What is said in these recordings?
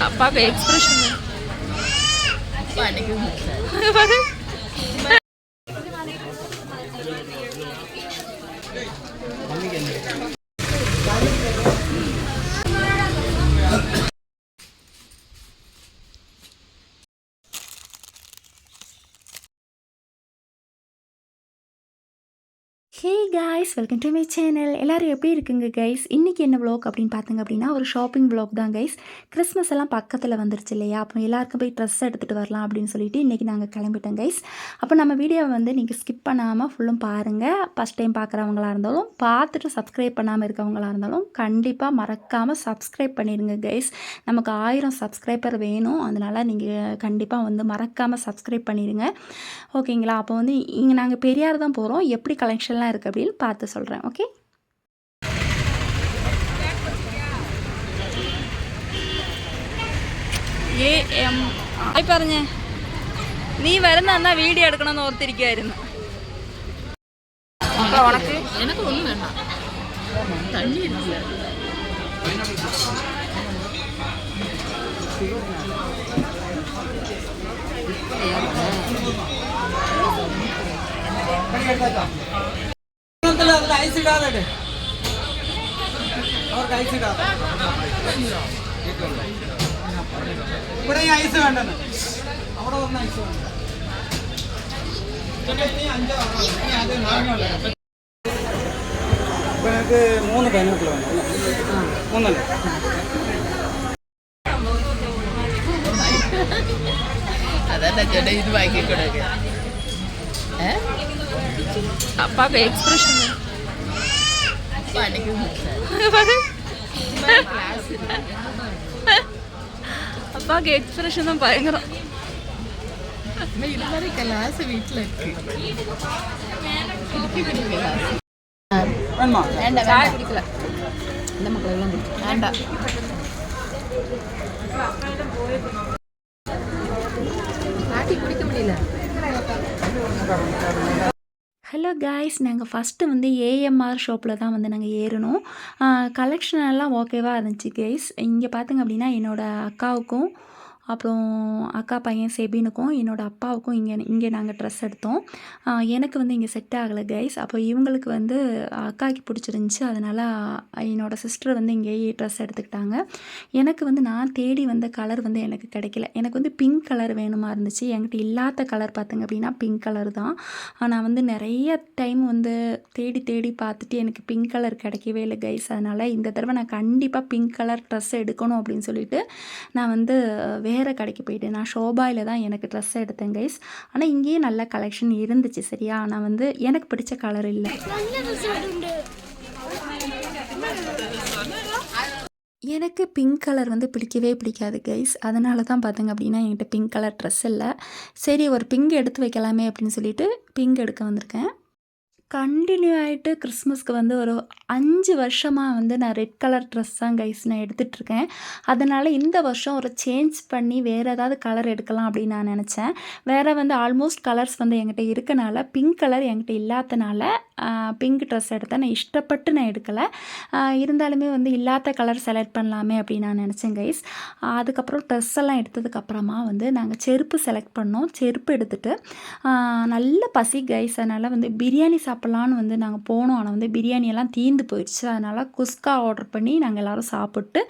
அப்பாவுக்கு expression hey guys, welcome to my channel. எல்லோரும் எப்படி இருக்குங்க கைஸ்? இன்றைக்கி என்ன வ்ளாக் அப்படின்னு பார்த்தங்க அப்படின்னா ஒரு ஷாப்பிங் வ்ளாக் தான் கைஸ். கிறிஸ்மஸ் எல்லாம் பக்கத்தில் வந்துருச்சு இல்லையா? அப்போ எல்லாருக்கும் போய் ட்ரெஸ் எடுத்துகிட்டு வரலாம் அப்படின்னு சொல்லிட்டு இன்றைக்கி நாங்கள் கிளம்பிட்டோம் கைஸ். அப்போ நம்ம வீடியோவை வந்து நீங்கள் ஸ்கிப் பண்ணாமல் ஃபுல்லும் பாருங்கள். ஃபஸ்ட் டைம் பார்க்குறவங்களா இருந்தாலும் பார்த்துட்டு சப்ஸ்கிரைப் பண்ணாமல் இருக்கவங்களா இருந்தாலும் கண்டிப்பாக மறக்காமல் சப்ஸ்கிரைப் பண்ணிடுங்க கைஸ். நமக்கு 1000 சப்ஸ்கிரைபர் வேணும். அதனால் நீங்கள் கண்டிப்பாக வந்து மறக்காமல் சப்ஸ்கிரைப் பண்ணிடுங்க, ஓகேங்களா? அப்போ வந்து இங்கே நாங்கள் பெரியார் தான் போகிறோம். எப்படி கலெக்ஷன்லாம் இருக்குது அப்படின்னு பார்த்து சொல்கிறேன், ஓகே? பாருங்க, நீ வருந்தா வீடியோ எடுக்கணும்னு ஒருத்தரிக்காയിരുന്നു. உனக்கு எனக்கு ஒன்றும் வேண்டாம், தண்ணி இருக்குல்ல. ஐஸ் இடாதே, அவருக்கு ஐஸ் இடாத ഇവിടെ ഐസ് വേണ്ടെന്ന്, അവിടെ വന്ന ഐസ് വേണ്ട. എനിക്ക് 3 പൈനാപ്പിൾ വേണം. 3 അതെന്താ ചേട്ടാ ഇത് വാങ്ങിക്കൂടെ? അപ്പാക്ക് എക്സ്പ്രഷൻ അപ്പാക്ക് എക്സ്പ്രഷനും ഭയങ്കര. ഇതുവരെ ക്ലാസ് വീട്ടിലെത്തി വേണ്ട, ചായ കുടിക്കല. എൻ്റെ മക്കളെല്ലാം കുടിക്കും, വേണ്ട. കാട്ടി കുടിക്ക முடியல. ஹலோ காய்ஸ், நாங்கள் ஃபஸ்ட்டு வந்து ஏஎம்ஆர் ஷாப்பில் தான் வந்து நாங்கள் ஏறணும். கலெக்ஷன் எல்லாம் ஓகேவாக இருந்துச்சு கைஸ். இங்கே பார்த்திங்க அப்படின்னா என்னோடய அக்காவுக்கும் அப்புறம் அக்கா பையன் செபினுக்கும் என்னோடய அப்பாவுக்கும் இங்கே நாங்கள் ட்ரெஸ் எடுத்தோம். எனக்கு வந்து இங்கே செட் ஆகலை கைஸ். அப்போ இவங்களுக்கு வந்து அக்காவுக்கு பிடிச்சிருந்துச்சி, அதனால் என்னோடய சிஸ்டர் வந்து இங்கேயே ட்ரெஸ் எடுத்துக்கிட்டாங்க. எனக்கு வந்து நான் தேடி வந்த கலர் வந்து எனக்கு கிடைக்கல. எனக்கு வந்து பிங்க் கலர் வேணுமா இருந்துச்சு. என்கிட்ட இல்லாத கலர் பார்த்திங்க அப்படின்னா பிங்க் கலர் தான். நான் வந்து நிறைய டைம் வந்து தேடி தேடி பார்த்துட்டு எனக்கு பிங்க் கலர் கிடைக்கவே இல்லை கைஸ். அதனால் இந்த தடவை நான் கண்டிப்பாக பிங்க் கலர் ட்ரெஸ் எடுக்கணும் அப்படின்னு சொல்லிட்டு நான் வந்து வேறு கடைக்கு போயிட்டேன். நான் ஷோபாயில் தான் எனக்கு ட்ரெஸ் எடுத்தேன் கைஸ். ஆனால் இங்கேயே நல்ல கலெக்ஷன் இருந்துச்சு சரியா. நான் வந்து எனக்கு பிடிச்ச கலர் இல்லை. எனக்கு பிங்க் கலர் வந்து பிடிக்கவே பிடிக்காது கைஸ். அதனால தான் பார்த்திங்க அப்படின்னா என்கிட்ட பிங்க் கலர் ட்ரெஸ் இல்லை. சரி, ஒரு பிங்க் எடுத்து வைக்கலாமே அப்படின்னு சொல்லிட்டு பிங்க் எடுக்க வந்திருக்கேன். கண்டினியூ ஆகிட்டு கிறிஸ்மஸ்க்கு வந்து ஒரு 5 வருஷமாக வந்து நான் ரெட் கலர் ட்ரெஸ் தான் கைஸ் நான் எடுத்துகிட்ருக்கேன். அதனால் இந்த வருஷம் ஒரு சேஞ்ச் பண்ணி வேறு ஏதாவது கலர் எடுக்கலாம் அப்படின்னு நான் நினச்சேன். வேறு வந்து ஆல்மோஸ்ட் கலர்ஸ் வந்து என்கிட்ட இருக்கனால பிங்க் கலர் என்கிட்ட இல்லாதனால பிங்க் ட்ரெஸ் எடுத்தேன். நான் இஷ்டப்பட்டு நான் எடுக்கலை. இருந்தாலுமே வந்து இல்லாத கலர் செலக்ட் பண்ணலாமே அப்படின்னு நான் நினச்சேன் கைஸ். அதுக்கப்புறம் ட்ரெஸ் எல்லாம் எடுத்ததுக்கப்புறமா வந்து நாங்கள் செருப்பு செலக்ட் பண்ணோம். செருப்பு எடுத்துகிட்டு நல்ல பசி கைஸ். அதனால் வந்து பிரியாணி சாப்பிட்லான்னு வந்து நாங்கள் போனோம். ஆனால் வந்து பிரியாணியெல்லாம் தீர்ந்து போயிடுச்சு. அதனால் குஸ்கா ஆர்டர் பண்ணி நாங்கள் எல்லோரும் சாப்பிட்டு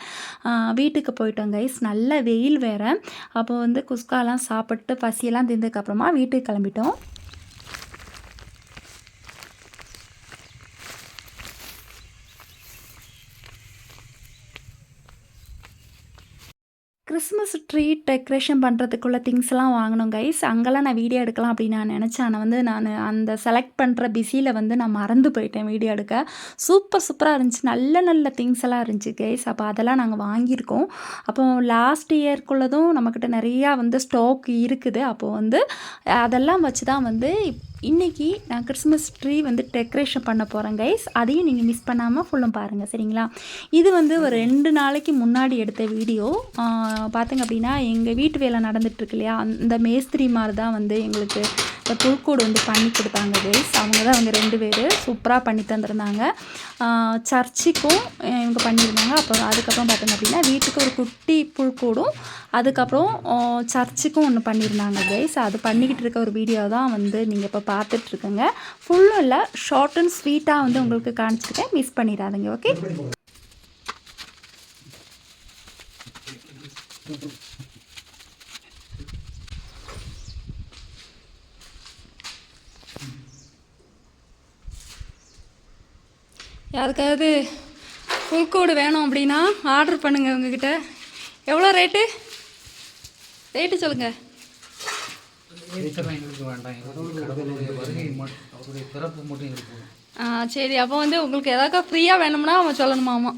வீட்டுக்கு போயிட்டோம் கைஸ். நல்ல வெயில் வேறு. அப்போ வந்து குஸ்காலாம் சாப்பிட்டு பசியெல்லாம் தீர்ந்ததுக்கப்புறமா வீட்டுக்கு கிளம்பிட்டோம். கிறிஸ்மஸ் ட்ரீ டெக்கரேஷன் பண்ணுறதுக்குள்ள திங்ஸ்லாம் வாங்கினோம் கைஸ். அங்கெல்லாம் நான் வீடியோ எடுக்கலாம் அப்படின்னு நான் நினச்சேன். ஆனால் வந்து நான் அந்த செலக்ட் பண்ணுற பிஸியில் வந்து நான் மறந்து போயிட்டேன் வீடியோ எடுக்க. சூப்பராக இருந்துச்சு. நல்ல நல்ல திங்ஸ் எல்லாம் இருந்துச்சு கைஸ். அப்போ அதெல்லாம் நாங்கள் வாங்கியிருக்கோம். அப்போ லாஸ்ட் இயர்க்குள்ளதும் நம்மக்கிட்ட நிறையா வந்து ஸ்டாக் இருக்குது. அப்போது வந்து அதெல்லாம் வச்சு தான் வந்து இன்றைக்கி நான் கிறிஸ்மஸ் ட்ரீ வந்து டெக்கரேஷன் பண்ண போகிறேன் கைஸ். அதையும் நீங்கள் மிஸ் பண்ணாமல் ஃபுல்லும் பாருங்கள் சரிங்களா. இது வந்து ஒரு 2 நாளைக்கு முன்னாடி எடுத்த வீடியோ. பார்த்திங்க அப்படின்னா எங்கள் வீட்டு வேலை நடந்துகிட்ருக்கு இல்லையா, அந்த மேஸ்திரி மாதிரி தான் வந்து எங்களுக்கு இப்போ புல்கூடு வந்து பண்ணி கொடுத்தாங்க கைஸ். அவங்க 2 பேர் சூப்பராக பண்ணி தந்துருந்தாங்க. சர்ச்சுக்கும் இவங்க பண்ணியிருந்தாங்க. அப்புறம் அதுக்கப்புறம் பார்த்தீங்க அப்படின்னா வீட்டுக்கு ஒரு குட்டி புல்கூடும் அதுக்கப்புறம் சர்ச்சுக்கும் ஒன்று பண்ணியிருந்தாங்க கைஸ். அது பண்ணிக்கிட்டு இருக்க ஒரு வீடியோ தான் வந்து நீங்கள் இப்போ பார்த்துட்ருக்கங்க. ஃபுல்லும் இல்லை, ஷார்ட் அண்ட் ஸ்வீட்டாக வந்து உங்களுக்கு காமிச்சிருக்கேன். மிஸ் பண்ணிடாதீங்க. ஓகே. யாருக்காவது புல்கோடு வேணும் அப்படின்னா ஆர்டர் பண்ணுங்கள் உங்ககிட்ட. எவ்வளோ ரேட்டு சொல்லுங்கள். எங்களுக்கு வேண்டாம், கடவுளுடைய வருகை அவருடைய பிறப்பு மட்டும் இருக்கும். சரி, அப்போ வந்து உங்களுக்கு எதாவது ஃப்ரீயாக வேணும்னா அவன் சொல்லணுமாமா.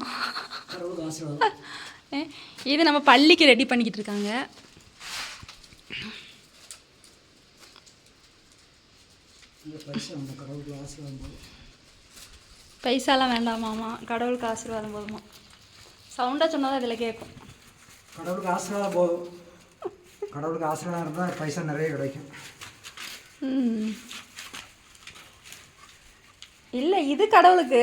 இது நம்ம பள்ளிக்கு ரெடி பண்ணிக்கிட்டு இருக்காங்க. பைசாலாம் வேண்டாமாமா, கடவுளுக்கு ஆசீர்வாதம் போதுமா. சவுண்டாக சொன்னதான் இதில் கேட்கும். கடவுளுக்கு ஆசீர்வாதம் போதும். கடவுளுக்கு ஆசீர்வாதம் இருந்தால் பைசா நிறைய கிடைக்கும். இல்லை, இது கடவுளுக்கு.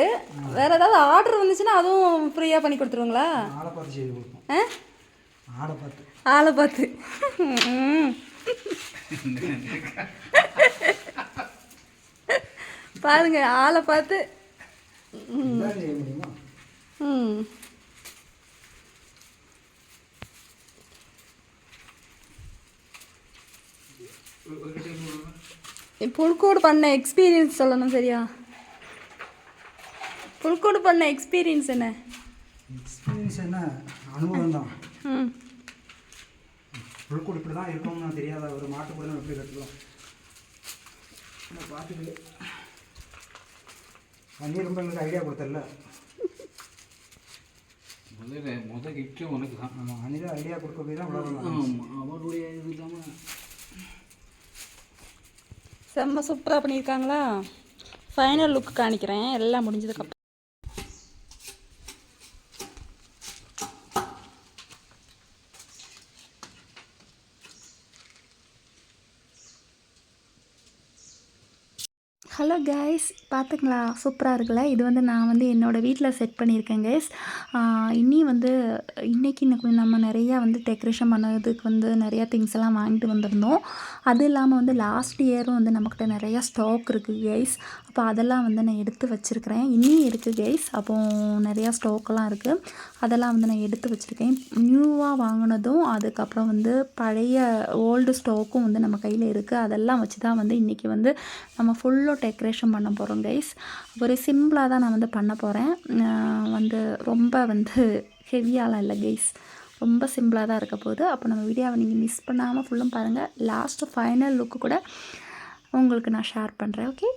வேற ஏதாவது ஆர்டர் வந்துச்சுன்னா அதுவும் ஃப்ரீயாக பண்ணி கொடுத்துருவாங்களா? ஆளை பார்த்து செய்து கொடுப்போம். ஆளை பார்த்து பாருங்க, ஆளை பார்த்து செய்ய முடியுமா? புல்கோடு பண்ண எக்ஸ்பீரியன்ஸ் சொல்லணும். சரியா, புல்கோடு பண்ண எக்ஸ்பீரியன்ஸ் என்ன? எக்ஸ்பீரியன்ஸ் என்ன, அனுபவம் தான். புல்கோடு இப்படி தான் இருக்கணும்னு தெரியாத ஒரு மாட்டு கூட எப்படி கட்டுக்கலாம் பார்த்துட்டு வண்டி ரொம்ப எங்களுக்கு ஐடியா கொடுத்தல. முதல் கிஃப்ட்டு உனக்கு தான். நம்ம அனிதா ஐடியா கொடுக்க போய் தான் அவருடைய இது இல்லாமல் செம்ம சூப்பராக பண்ணியிருக்காங்களா. ஃபைனல் லுக் காணிக்கிறேன் எல்லாம் முடிஞ்சதுக்கப்புறம். ஹலோ கைஸ், பார்த்துங்களா சூப்பராக இருக்குல்ல. இது வந்து நான் வந்து என்னோடய வீட்டில் செட் பண்ணியிருக்கேன் கைஸ். இன்றைக்கி நம்ம நிறையா வந்து டெக்கரேஷன் பண்ணதுக்கு வந்து நிறையா திங்ஸ் எல்லாம் வாங்கிட்டு வந்திருந்தோம். அது இல்லாமல் வந்து லாஸ்ட் இயரும் வந்து நம்மக்கிட்ட நிறையா ஸ்டாக் இருக்குது கைஸ். அப்போ அதெல்லாம் வந்து நான் எடுத்து வச்சுருக்கிறேன். இன்னும் இருக்குது கைஸ். அப்போது நிறையா ஸ்டாக்கெல்லாம் இருக்குது, அதெல்லாம் வந்து நான் எடுத்து வச்சுருக்கேன். நியூவாக வாங்கினதும் அதுக்கப்புறம் வந்து பழைய ஓல்டு ஸ்டாக்கும் வந்து நம்ம கையில் இருக்குது. அதெல்லாம் வச்சு தான் வந்து இன்றைக்கி வந்து நம்ம ஃபுல்லாக டெக்கரேஷன் பண்ண போகிறோம் கைஸ். ஒரு சிம்பிளாக தான் நான் வந்து பண்ண போகிறேன். வந்து ரொம்ப வந்து ஹெவியாலாம் இல்லை கைஸ், ரொம்ப சிம்பிளாக தான் இருக்க போகுது. அப்போ நம்ம வீடியோவை நீங்கள் மிஸ் பண்ணாமல் ஃபுல்லும் பாருங்கள். லாஸ்ட்டு ஃபைனல் லுக்கு கூட உங்களுக்கு நான் ஷேர் பண்ணுறேன். ஓகே.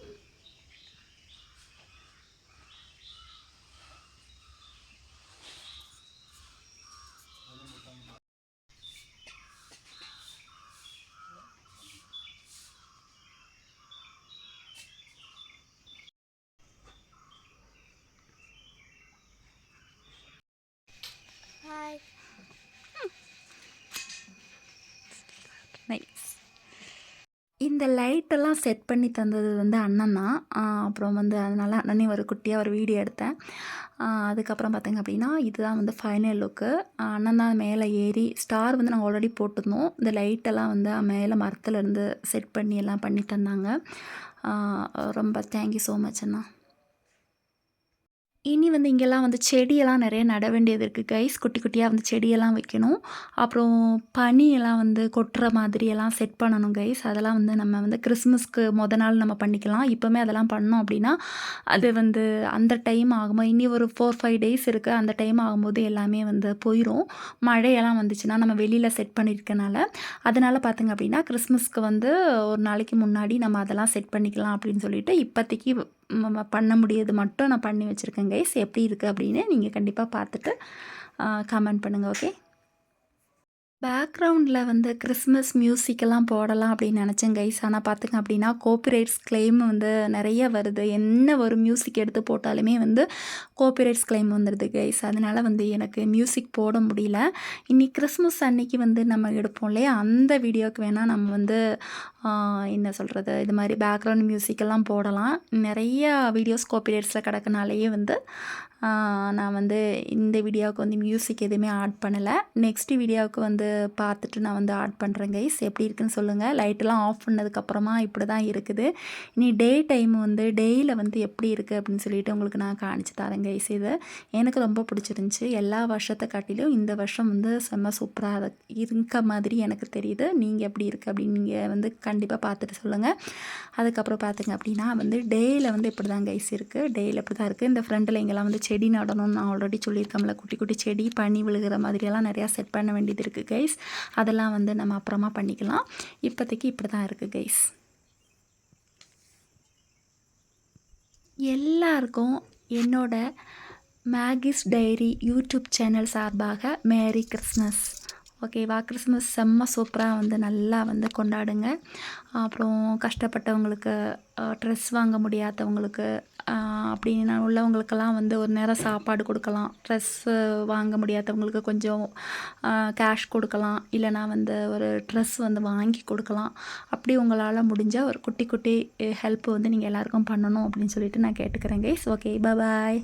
நைஸ். இந்த லைட்டெல்லாம் செட் பண்ணி தந்தது வந்து அண்ணன் தான். அப்புறம் வந்து அதனால் அண்ணனே ஒரு குட்டியாக ஒரு வீடியோ எடுத்தேன். அதுக்கப்புறம் பார்த்திங்க அப்படின்னா இதுதான் வந்து ஃபைனல் லுக்கு. அண்ணன் தான் மேலே ஏறி ஸ்டார் வந்து நாங்கள் ஆல்ரெடி போட்டிருந்தோம். இந்த லைட்டெல்லாம் வந்து மேலே மரத்துலேருந்து செட் பண்ணி எல்லாம் பண்ணி தந்தாங்க. ரொம்ப தேங்க்யூ ஸோ மச் அண்ணா. இனி வந்து இங்கெல்லாம் வந்து செடியெல்லாம் நிறைய நட வேண்டியது இருக்குது கைஸ். குட்டி குட்டியாக வந்து செடியெல்லாம் வைக்கணும். அப்புறம் பனியெல்லாம் வந்து கொட்டுற மாதிரியெல்லாம் செட் பண்ணணும் கைஸ். அதெல்லாம் வந்து நம்ம வந்து கிறிஸ்மஸ்க்கு நாள் நம்ம பண்ணிக்கலாம். இப்போவுமே அதெல்லாம் பண்ணோம் அப்படின்னா அது வந்து அந்த டைம் ஆகும்போது இனி ஒரு 4-5 டேஸ் இருக்குது. அந்த டைம் ஆகும்போது எல்லாமே வந்து போயிடும். மழையெல்லாம் வந்துச்சுன்னா நம்ம வெளியில் செட் பண்ணியிருக்கனால அதனால் பார்த்திங்க அப்படின்னா கிறிஸ்மஸ்க்கு வந்து ஒரு நாளைக்கு முன்னாடி நம்ம அதெல்லாம் செட் பண்ணிக்கலாம் அப்படின்னு சொல்லிட்டு இப்போதைக்கு பண்ண முடியாது மட்டும் நான் பண்ணி வச்சுருக்கேன் கைஸ். எப்படி இருக்குது அப்படின்னு நீங்கள் கண்டிப்பாக பார்த்துட்டு கமெண்ட் பண்ணுங்கள். ஓகே. பேக்ரவுண்டில் வந்து கிறிஸ்மஸ் மியூசிக்கெல்லாம் போடலாம் அப்படின்னு நினச்சேன் கைஸ். ஆனால் பார்த்துங்க அப்படின்னா கோப்பிரைட்ஸ் கிளைம் வந்து நிறைய வருது. என்ன ஒரு மியூசிக் எடுத்து போட்டாலுமே வந்து கோப்பிரைட்ஸ் கிளைம் வந்துடுது கைஸ். அதனால் வந்து எனக்கு மியூசிக் போட முடியல. இன்னைக்கு கிறிஸ்மஸ் அன்னைக்கு வந்து நம்ம எடுப்போம் இல்லையா, அந்த வீடியோவுக்கு வேணால் நம்ம வந்து என்ன சொல்கிறது, இது மாதிரி பேக்ரவுண்ட் மியூசிக்கெல்லாம் போடலாம். நிறையா வீடியோஸ் கோப்பிரைட்ஸில் கிடக்கனாலேயே வந்து நான் வந்து இந்த வீடியோவுக்கு வந்து மியூசிக் எதுவுமே ஆட் பண்ணலை. நெக்ஸ்ட் வீடியோவுக்கு வந்து பார்த்துட்டு நான் வந்து ஆட் பண்ணுறேன் கைஸ். எப்படி இருக்குன்னு சொல்லுங்கள். லைட்டெல்லாம் ஆஃப் பண்ணதுக்கப்புறமா இப்படி தான் இருக்குது. இனி டே டைம் வந்து டேயில் வந்து எப்படி இருக்குது அப்படின்னு சொல்லிட்டு உங்களுக்கு நான் காணிச்சு தரேன் கைஸ். இது எனக்கு ரொம்ப பிடிச்சிருந்துச்சி. எல்லா வருஷத்தை காட்டிலும் இந்த வருஷம் வந்து செம்ம சூப்பராக இருக்க மாதிரி எனக்கு தெரியுது. நீங்கள் எப்படி இருக்குது அப்படின்னு நீங்கள் வந்து கண்டிப்பாக பார்த்துட்டு சொல்லுங்கள். அதுக்கப்புறம் பார்த்திங்க அப்படின்னா வந்து டேயில் வந்து இப்படி தான் கைஸ் இருக்குது. டேயில் இப்படி தான் இருக்குது. இந்த ஃப்ரெண்டில் இங்கெல்லாம் வந்து செடி நடணும்னு நான் ஆல்ரெடி சொல்லியிருக்கோம்ல, குட்டி குட்டி செடி பனி விழுகிற மாதிரியெல்லாம் நிறையா செட் பண்ண வேண்டியது இருக்குது கைஸ். அதெல்லாம் வந்து நம்ம அப்புறமா பண்ணிக்கலாம். இப்போதைக்கு இப்படி தான் இருக்குது கைஸ். எல்லாருக்கும் என்னோட மேகிஸ் டைரி யூடியூப் சேனல் சார்பாக மேரி கிறிஸ்மஸ். ஓகேவா? கிறிஸ்மஸ் செம்ம சூப்பராக வந்து நல்லா வந்து கொண்டாடுங்க. அப்புறம் கஷ்டப்பட்டவங்களுக்கு, ட்ரெஸ் வாங்க முடியாதவங்களுக்கு, அப்படின்னு உள்ளவங்களுக்கெல்லாம் வந்து ஒரு நேரம் சாப்பாடு கொடுக்கலாம். ட்ரெஸ்ஸு வாங்க முடியாதவங்களுக்கு கொஞ்சம் கேஷ் கொடுக்கலாம். இல்லைனா வந்து ஒரு ட்ரெஸ் வந்து வாங்கி கொடுக்கலாம். அப்படி உங்களால் முடிஞ்ச ஒரு குட்டி குட்டி ஹெல்ப் வந்து நீங்கள் எல்லாேருக்கும் பண்ணணும் அப்படின்னு சொல்லிட்டு நான் கேட்டுக்கிறேன் கைஸ். ஓகே, பாய்.